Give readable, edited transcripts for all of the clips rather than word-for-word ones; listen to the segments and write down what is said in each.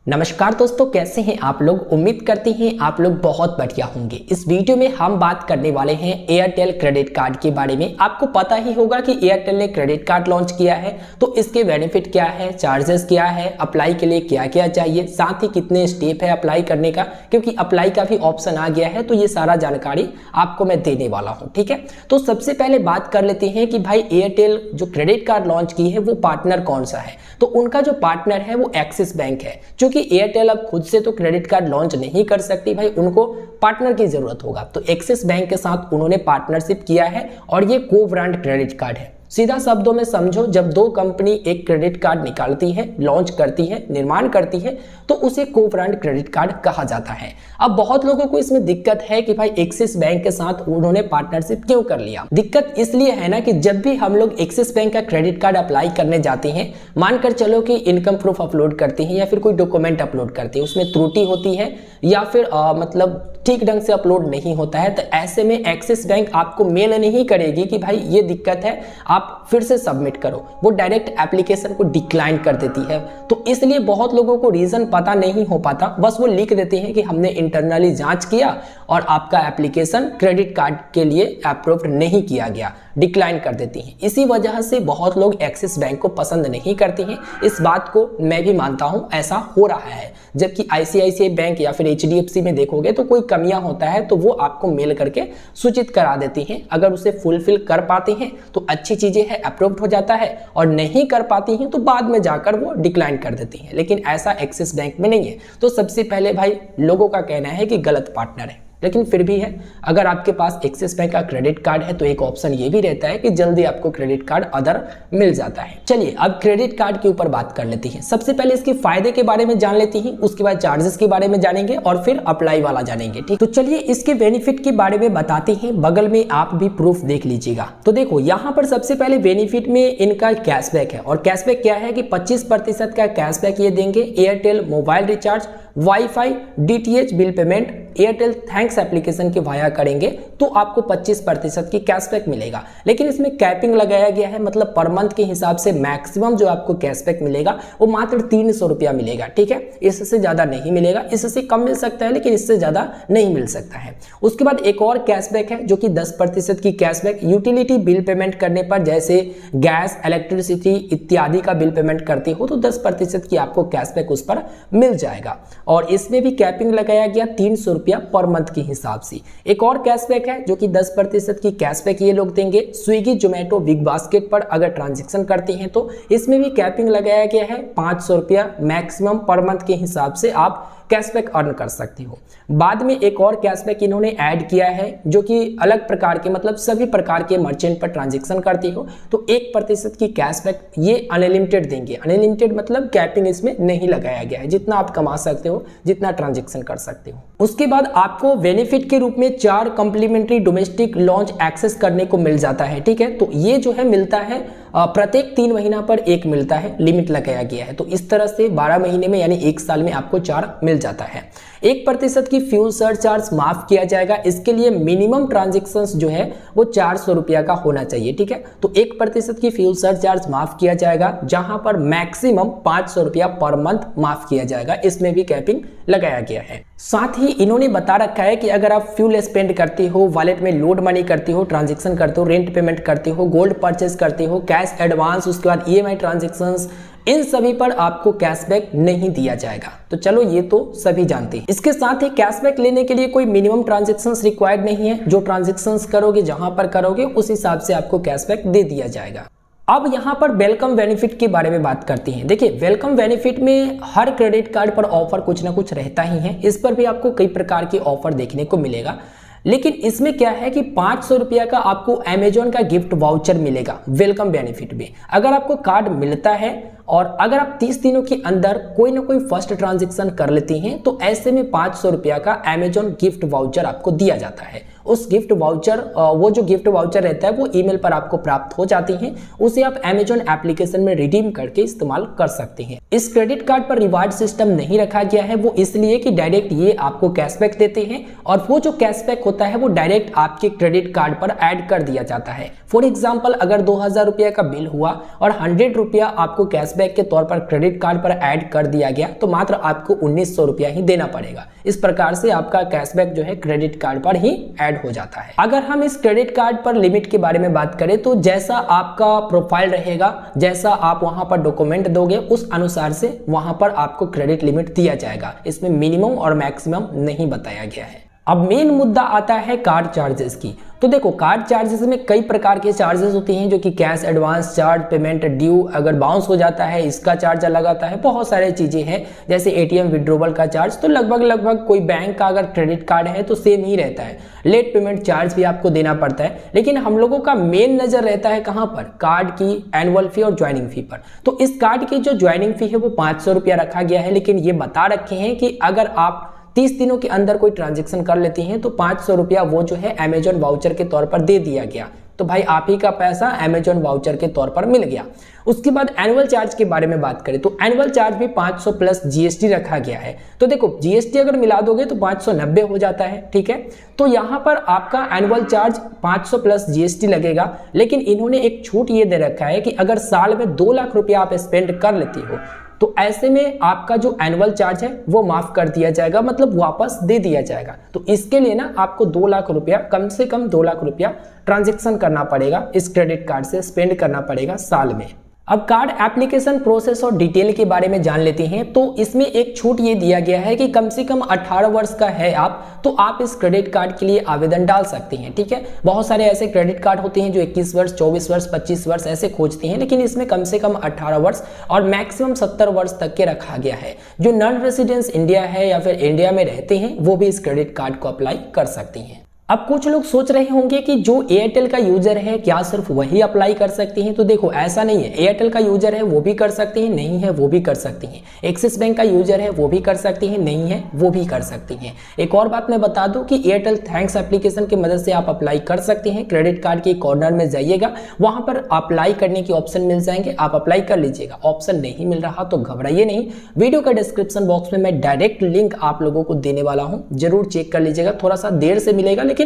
नमस्कार दोस्तों, कैसे हैं आप लोग। उम्मीद करते हैं आप लोग बहुत बढ़िया होंगे। इस वीडियो में हम बात करने वाले हैं एयरटेल क्रेडिट कार्ड के बारे में। आपको पता ही होगा कि एयरटेल ने क्रेडिट कार्ड लॉन्च किया है, तो इसके बेनिफिट क्या है, चार्जेस क्या है, अप्लाई के लिए क्या क्या चाहिए, साथ ही कितने स्टेप है अप्लाई करने का, क्योंकि अप्लाई का भी ऑप्शन आ गया है। तो ये सारा जानकारी आपको मैं देने वाला हूँ, ठीक है। तो सबसे पहले बात कर लेते हैं कि भाई एयरटेल जो क्रेडिट कार्ड लॉन्च की है वो पार्टनर कौन सा है। तो उनका जो पार्टनर है वो एक्सिस बैंक है। क्योंकि एयरटेल अब खुद से तो क्रेडिट कार्ड लॉन्च नहीं कर सकती, भाई उनको पार्टनर की जरूरत होगा। तो एक्सिस बैंक के साथ उन्होंने पार्टनरशिप किया है और ये को ब्रांड क्रेडिट कार्ड है। सीधा शब्दों में समझो, जब दो कंपनी एक क्रेडिट कार्ड निकालती है, लॉन्च करती है, निर्माण करती है, तो उसे को ब्रांड क्रेडिट कार्ड कहा जाता है। अब बहुत लोगों को इसमें दिक्कत है कि भाई एक्सिस बैंक के साथ उन्होंने पार्टनरशिप क्यों कर लिया। दिक्कत इसलिए है ना कि जब भी हम लोग एक्सिस बैंक का क्रेडिट कार्ड अप्लाई करने जाते हैं, मानकर चलो कि इनकम प्रूफ अपलोड करते हैं या फिर कोई डॉक्यूमेंट अपलोड करते हैं, उसमें त्रुटि होती है या फिर मतलब ठीक ढंग से अपलोड नहीं होता है, तो ऐसे में एक्सिस बैंक आपको मेल नहीं करेगी कि भाई ये दिक्कत है, आप फिर से सबमिट करो। वो डायरेक्ट एप्लीकेशन को डिक्लाइन कर देती है। तो इसलिए बहुत लोगों को रीजन पता नहीं हो पाता, बस वो लिख देते हैं कि हमने इंटरनली जांच किया और आपका एप्लीकेशन क्रेडिट कार्ड के लिए अप्रूव्ड नहीं किया गया, डिक्लाइन कर देती हैं। इसी वजह से बहुत लोग एक्सिस बैंक को पसंद नहीं करते हैं। इस बात को मैं भी मानता हूं, ऐसा हो रहा है। जबकि आईसीआईसीआई बैंक या फिर एचडीएफसी में देखोगे तो कोई कमियां होता है तो वो आपको मेल करके सूचित करा देती हैं। अगर उसे फुलफिल कर पाते हैं तो अच्छी चीजें हैं, अप्रूव्ड हो जाता है, और नहीं कर पाती हैं तो बाद में जाकर वो डिक्लाइन कर देती हैं। लेकिन ऐसा एक्सिस बैंक में नहीं है। तो सबसे पहले भाई लोगों का कहना है कि गलत पार्टनर है, लेकिन फिर भी है। अगर आपके पास एक्सिस बैंक का क्रेडिट कार्ड है तो एक ऑप्शन ये भी रहता है कि जल्दी आपको क्रेडिट कार्ड अदर मिल जाता है। चलिए अब क्रेडिट कार्ड के ऊपर बात कर लेते हैं। सबसे पहले इसके फायदे के बारे में जान लेते हैं, उसके बाद चार्जेस के बारे में जानेंगे और फिर अप्लाई वाला जानेंगे, ठीक। तो चलिए इसके बेनिफिट के बारे में बताते हैं। बगल में आप भी प्रूफ देख लीजिएगा। तो देखो यहाँ पर सबसे पहले बेनिफिट में इनका कैशबैक है, और कैशबैक क्या है कि 25% का कैशबैक ये देंगे। Airtel mobile recharge, wifi, DTH bill payment Airtel thanks application के वाया करेंगे तो आपको 25% की कैशबैक मिलेगा। लेकिन इसमें कैपिंग लगाया गया है, मतलब पर मंथ के हिसाब से मैक्सिमम जो आपको कैशबैक मिलेगा वो मात्र 300 रुपया मिलेगा, ठीक है। इससे ज्यादा नहीं मिलेगा, इससे कम मिल सकता है लेकिन इससे ज्यादा नहीं मिल सकता है। उसके बाद एक और कैशबैक है जो कि 10% की कैशबैक यूटिलिटी बिल पेमेंट करने पर, जैसे गैस, इलेक्ट्रिसिटी इत्यादि का बिल पेमेंट करते हो तो 10% की आपको कैशबैक उस पर मिल जाएगा। और इसमें भी कैपिंग लगाया गया 300 रुपया पर मंथ के हिसाब से। एक और कैशबैक है जो कि 10% की कैशबैक ये लोग देंगे स्विगी, जोमेटो, बिग बास्केट पर अगर ट्रांजैक्शन करते हैं तो इसमें भी कैपिंग लगाया गया है 500 रुपया मैक्सिमम पर मंथ के हिसाब से आप कैशबैक अर्न कर सकते हो। बाद में एक और कैशबैक इन्होंने ऐड किया है जो कि अलग प्रकार के, मतलब सभी प्रकार के मर्चेंट पर ट्रांजैक्शन करते हो तो 1% की कैशबैक ये अनलिमिटेड देंगे। अनलिमिटेड मतलब कैपिंग इसमें नहीं लगाया गया है, जितना आप कमा सकते हो, जितना ट्रांजैक्शन कर सकते हो। उसके बाद आपको बेनिफिट के रूप में 4 कॉम्प्लीमेंट्री डोमेस्टिक लॉन्च एक्सेस करने को मिल जाता है, ठीक है। तो ये जो है मिलता है प्रत्येक 3 महीना पर एक मिलता है, लिमिट लगाया गया है। तो इस तरह से 12 महीने में यानी 1 साल में आपको 4 मिल जाता है। 1% की फ्यूल सरचार्ज माफ किया जाएगा। इसके लिए मिनिमम ट्रांजैक्शंस जो है वो 400 रुपया का होना चाहिए, ठीक है। तो 1% की फ्यूल सरचार्ज माफ किया जाएगा, जहां पर मैक्सिमम 500 रुपया पर मंथ माफ किया जाएगा। इसमें भी कैपिंग लगाया गया है। साथ ही इन्होंने बता रखा है कि अगर आप फ्यूल स्पेंड करते हो, वॉलेट में लोड मनी करते हो, ट्रांजैक्शन करते हो, रेंट पेमेंट करते हो, गोल्ड परचेस करते हो, कैश एडवांस, उसके बाद ईएमआई ट्रांजैक्शंस, इन सभी पर आपको कैशबैक नहीं दिया जाएगा। तो चलो ये तो सभी जानते हैं। इसके साथ ही कैशबैक लेने के लिए कोई मिनिमम ट्रांजैक्शंस रिक्वायर्ड नहीं है। जो ट्रांजैक्शंस करोगे, जहां पर करोगे, उस हिसाब से आपको कैशबैक दे दिया जाएगा। अब यहाँ पर वेलकम बेनिफिट के बारे में बात करते हैं। देखिए वेलकम बेनिफिट में हर क्रेडिट कार्ड पर ऑफर कुछ ना कुछ रहता ही है। इस पर भी आपको कई प्रकार के ऑफर देखने को मिलेगा। लेकिन इसमें क्या है कि 500 रुपया का आपको अमेजॉन का गिफ्ट वाउचर मिलेगा वेलकम बेनिफिट में। अगर आपको कार्ड मिलता है और अगर आप 30 दिनों के अंदर कोई ना कोई फर्स्ट ट्रांजैक्शन कर लेते हैं तो ऐसे में 500 रुपया का अमेजॉन गिफ्ट वाउचर आपको दिया जाता है। उस गिफ्ट वाउचर, वो जो गिफ्ट वाउचर रहता है वो ईमेल पर आपको प्राप्त हो जाती हैं। उसे आप अमेजॉन एप्लीकेशन में रिडीम करके इस्तेमाल कर सकते हैं। इस क्रेडिट कार्ड पर रिवार्ड सिस्टम नहीं रखा गया है, वो इसलिए कि डायरेक्ट ये आपको कैशबैक देते हैं और वो जो कैशबैक होता है वो डायरेक्ट आपके क्रेडिट कार्ड पर ऐड कर दिया जाता है। फॉर एग्जाम्पल अगर 2000 रुपया का बिल हुआ और 100 रुपया आपको कैशबैक कैशबैक के तौर पर क्रेडिट कार्ड पर ऐड कर दिया गया तो मात्र आपको 1900 रुपया ही देना पड़ेगा। इस प्रकार से आपका कैशबैक जो है क्रेडिट कार्ड पर ही ऐड हो जाता है। अगर हम इस क्रेडिट कार्ड पर लिमिट के बारे में बात करें तो जैसा आपका प्रोफाइल रहेगा, जैसा आप वहां पर डॉक्यूमेंट दोगे उस अनुसार से वहां पर आपको क्रेडिट लिमिट दिया जाएगा। इसमें मिनिमम और मैक्सिमम नहीं बताया गया है। अब मेन मुद्दा आता है कार्ड चार्जेस की। तो देखो कार्ड चार्जेस में कई प्रकार के चार्जेस होते हैं, जो कि cash advance charge, payment due, अगर बाउंस हो जाता है इसका चार्ज अलग आता है, बहुत सारे चीजें हैं जैसे एटीएम विड्रॉवल का चार्ज। तो लगभग कोई बैंक का अगर क्रेडिट कार्ड है तो सेम ही रहता है। लेट पेमेंट चार्ज भी आपको देना पड़ता है, लेकिन हम लोगों का मेन नजर रहता है कहाँ पर, कार्ड की एनुअल फी और ज्वाइनिंग फी पर। तो इस कार्ड की जो ज्वाइनिंग फी है वो 500 रुपया रखा गया है, लेकिन ये बता रखे हैं कि अगर आप 30 दिनों के अंदर कोई ट्रांजैक्शन कर लेती हैं तो 500 रुपया वो जो है अमेजॉन वाउचर के तौर पर दे दिया गया। तो भाई आप ही का पैसा अमेजॉन वाउचर के तौर पर मिल गया। उसके बाद एनुअल चार्ज के बारे में बात करें तो एनुअल चार्ज भी 500 प्लस जीएसटी रखा गया है। तो देखो जीएसटी अगर मिला दोगे तो 590 हो जाता है, ठीक है। तो यहाँ पर आपका एनुअल चार्ज 500 प्लस जीएसटी लगेगा, लेकिन इन्होंने एक छूट ये दे रखा है कि अगर साल में 2 लाख रुपया आप स्पेंड कर लेती हो तो ऐसे में आपका जो एनुअल चार्ज है वो माफ कर दिया जाएगा, मतलब वापस दे दिया जाएगा। तो इसके लिए ना आपको 2 लाख रुपया, कम से कम 2 लाख रुपया ट्रांजैक्शन करना पड़ेगा, इस क्रेडिट कार्ड से स्पेंड करना पड़ेगा साल में। अब कार्ड एप्लीकेशन प्रोसेस और डिटेल के बारे में जान लेते हैं। तो इसमें एक छूट ये दिया गया है कि कम से कम 18 वर्ष का है आप तो आप इस क्रेडिट कार्ड के लिए आवेदन डाल सकते हैं, ठीक है। बहुत सारे ऐसे क्रेडिट कार्ड होते हैं जो 21 वर्ष, 24 वर्ष, 25 वर्ष ऐसे खोजते हैं, लेकिन इसमें कम से कम 18 वर्ष और मैक्सिमम 70 वर्ष तक के रखा गया है। जो नॉन रेसिडेंस इंडिया है या फिर इंडिया में रहते हैं वो भी इस क्रेडिट कार्ड को अप्लाई कर सकते हैं। अब कुछ लोग सोच रहे होंगे कि जो एयरटेल का यूजर है क्या सिर्फ वही अप्लाई कर सकते हैं। तो देखो ऐसा नहीं है, एयरटेल का यूजर है वो भी कर सकते हैं, नहीं है वो भी कर सकते हैं। एक्सिस बैंक का यूजर है वो भी कर सकते हैं, नहीं है वो भी कर सकते हैं। एक और बात मैं बता दूं कि एयरटेल थैंक्स एप्लीकेशन की मदद से आप अप्लाई कर सकते हैं। क्रेडिट कार्ड के कॉर्नर में जाइएगा, वहां पर अप्लाई करने के ऑप्शन मिल जाएंगे, आप अप्लाई कर लीजिएगा। ऑप्शन नहीं मिल रहा तो घबराइए नहीं, वीडियो का डिस्क्रिप्शन बॉक्स में मैं डायरेक्ट लिंक आप लोगों को देने वाला हूं, जरूर चेक कर लीजिएगा। थोड़ा सा देर से मिलेगा लेकिन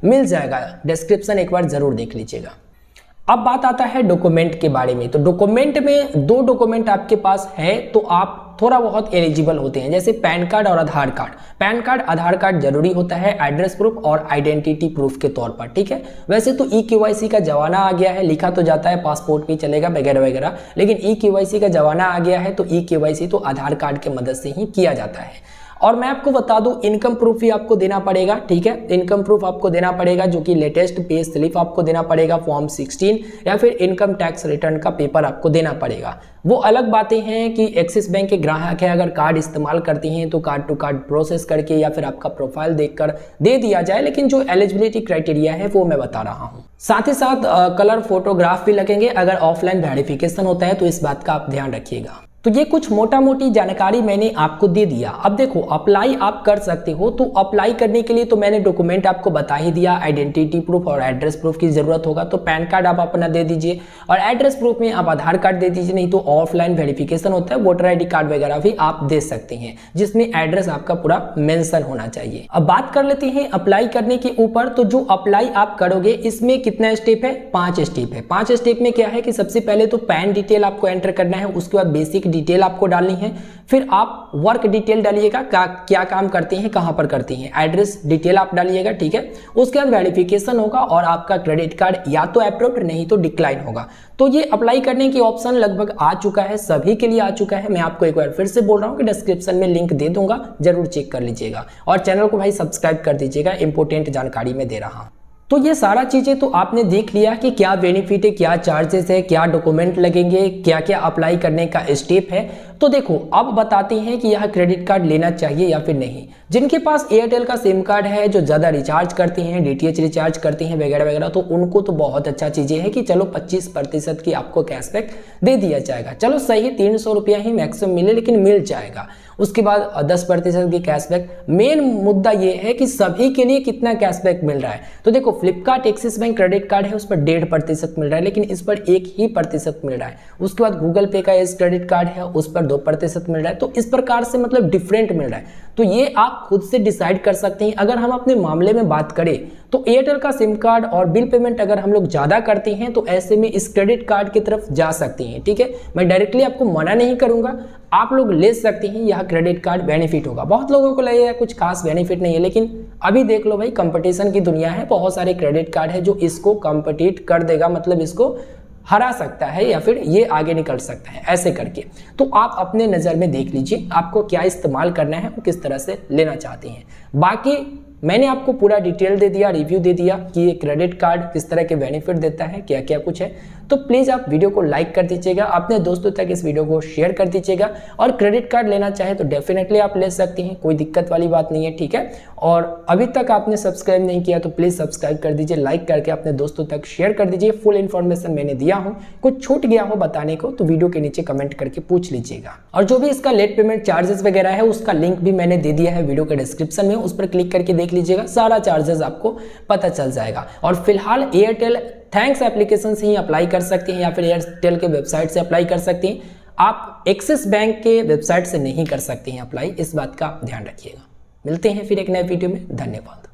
मिल जाएगा, डिस्क्रिप्शन एक बार जरूर देख लीजिएगा। अब बात आता है डॉक्यूमेंट के बारे में। तो डॉक्यूमेंट में 2 डॉक्यूमेंट आपके पास है तो आप थोड़ा बहुत एलिजिबल होते हैं, जैसे पैन कार्ड और आधार कार्ड। पैन कार्ड, आधार कार्ड जरूरी होता है एड्रेस प्रूफ और आइडेंटिटी प्रूफ के तौर पर, ठीक है। वैसे तो ई-केवाईसी का जमाना आ गया है, लिखा तो जाता है पासपोर्ट भी चलेगा वगैरह वगैरह, लेकिन ई-केवाईसी का जमाना आ गया है तो ई-केवाईसी तो आधार कार्ड के मदद से ही किया जाता है। और मैं आपको बता दूं इनकम प्रूफ भी आपको देना पड़ेगा, ठीक है। इनकम प्रूफ आपको देना पड़ेगा, जो कि लेटेस्ट पे स्लिप आपको देना पड़ेगा, फॉर्म 16 या फिर इनकम टैक्स रिटर्न का पेपर आपको देना पड़ेगा। वो अलग बातें हैं कि एक्सिस बैंक के ग्राहक है, अगर कार्ड इस्तेमाल करती हैं तो कार्ड टू कार्ड प्रोसेस करके या फिर आपका प्रोफाइल देखकर दे दिया जाए, लेकिन जो एलिजिबिलिटी क्राइटेरिया है वो मैं बता रहा हूँ। साथ ही साथ कलर फोटोग्राफ भी लगेंगे, अगर ऑफलाइन वेरिफिकेशन होता है तो इस बात का आप ध्यान रखिएगा। तो ये कुछ मोटा मोटी जानकारी मैंने आपको दे दिया। अब देखो अप्लाई आप कर सकते हो, तो अप्लाई करने के लिए तो मैंने डॉक्यूमेंट आपको बता ही दिया, आइडेंटिटी प्रूफ और एड्रेस प्रूफ की जरूरत होगा तो पैन कार्ड आप अपना दे दीजिए, और एड्रेस प्रूफ में आप आधार कार्ड दे दीजिए, नहीं तो ऑफलाइन वेरिफिकेशन होता है वोटर ID कार्ड वगैरह भी आप दे सकते हैं, जिसमें एड्रेस आपका पूरा मेंशन होना चाहिए। अब बात कर लेते हैं अप्लाई करने के ऊपर। तो जो अप्लाई आप करोगे इसमें कितना स्टेप है, 5 स्टेप है। 5 स्टेप में क्या है कि सबसे पहले तो पैन डिटेल आपको एंटर करना है, उसके बाद बेसिक डिटेल आपको डालनी है, फिर आप वर्क डिटेल डालिएगा, क्या काम करते हैं, कहां पर करते हैं, एड्रेस डिटेल आप डालिएगा, ठीक है। उसके बाद वेरिफिकेशन होगा और आपका क्रेडिट कार्ड या तो अप्रूव्ड नहीं तो डिक्लाइन होगा। तो ये अप्लाई करने की ऑप्शन लगभग आ चुका है, सभी के लिए आ चुका है। मैं आपको एक बार फिर से बोल रहा हूं कि डिस्क्रिप्शन में लिंक दे दूंगा, जरूर चेक कर लीजिएगा और चैनल को भाई सब्सक्राइब कर दीजिएगा, इंपॉर्टेंट जानकारी मैं दे रहा हूं। तो ये सारा चीजें तो आपने देख लिया कि क्या बेनिफिट है, क्या चार्जेस है, क्या डॉक्यूमेंट लगेंगे, क्या क्या अप्लाई करने का स्टेप है। तो देखो अब बताते हैं कि यह क्रेडिट कार्ड लेना चाहिए या फिर नहीं। जिनके पास एयरटेल का सिम कार्ड है, जो ज़्यादा रिचार्ज करते हैं, DTH रिचार्ज करते हैं वगैरह वगैरह, तो उनको तो बहुत अच्छा चीज़ें है कि चलो 25% की आपको कैशबैक दे दिया जाएगा। चलो सही 300 रुपया ही मैक्सिमम मिले, लेकिन मिल जाएगा। उसके बाद 10% की कैशबैक। मेन मुद्दा ये है कि सभी के लिए कितना कैशबैक मिल रहा है। तो देखो Flipkart axis bank credit card है, उस पर 1.5% मिल रहा है, लेकिन इस पर 1% मिल रहा है। उसके बाद गूगल पे का एस क्रेडिट कार्ड है, उस पर 2% मिल रहा है। तो इस प्रकार से मतलब डिफरेंट मिल रहा है। तो ये आप खुद से डिसाइड कर सकते हैं। अगर हम अपने मामले में बात करें तो एयरटेल का सिम कार्ड और बिल पेमेंट अगर हम लोग ज़्यादा करते हैं तो ऐसे में इस क्रेडिट कार्ड की तरफ जा सकते हैं। ठीक है, मैं डायरेक्टली आपको मना नहीं करूंगा, आप लोग ले सकते हैं, यह क्रेडिट कार्ड बेनिफिट होगा। बहुत लोगों को लगेगा कुछ खास बेनिफिट नहीं है, लेकिन अभी देख लो भाई, कंपटीशन की दुनिया है, बहुत सारे क्रेडिट कार्ड है जो इसको कॉम्पिटिट कर देगा, मतलब इसको हरा सकता है या फिर ये आगे निकल सकता है ऐसे करके। तो आप अपने नज़र में देख लीजिए आपको क्या इस्तेमाल करना है और किस तरह से लेना चाहते हैं। बाकी मैंने आपको पूरा डिटेल दे दिया, रिव्यू दे दिया कि ये क्रेडिट कार्ड किस तरह के बेनिफिट देता है, क्या क्या कुछ है। तो प्लीज़ आप वीडियो को लाइक कर दीजिएगा, अपने दोस्तों तक इस वीडियो को शेयर कर दीजिएगा, और क्रेडिट कार्ड लेना चाहे तो डेफिनेटली आप ले सकते हैं, कोई दिक्कत वाली बात नहीं है। ठीक है, और अभी तक आपने सब्सक्राइब नहीं किया तो प्लीज़ सब्सक्राइब कर दीजिए, लाइक करके अपने दोस्तों तक शेयर कर दीजिए। फुल इन्फॉर्मेशन मैंने दिया हूँ, कुछ छूट गया हो बताने को तो वीडियो के नीचे कमेंट करके पूछ लीजिएगा। और जो भी इसका लेट पेमेंट चार्जेस वगैरह है उसका लिंक भी मैंने दे दिया है वीडियो के डिस्क्रिप्शन में, उस पर क्लिक करके देख लीजिएगा, सारा चार्जेस आपको पता चल जाएगा। और फिलहाल एयरटेल थैंक्स एप्लीकेशन से ही अप्लाई कर सकते हैं या फिर एयरटेल के वेबसाइट से अप्लाई कर सकते हैं, आप एक्सिस बैंक के वेबसाइट से नहीं कर सकते हैं अप्लाई, इस बात का ध्यान रखिएगा। मिलते हैं फिर एक नए वीडियो में, धन्यवाद।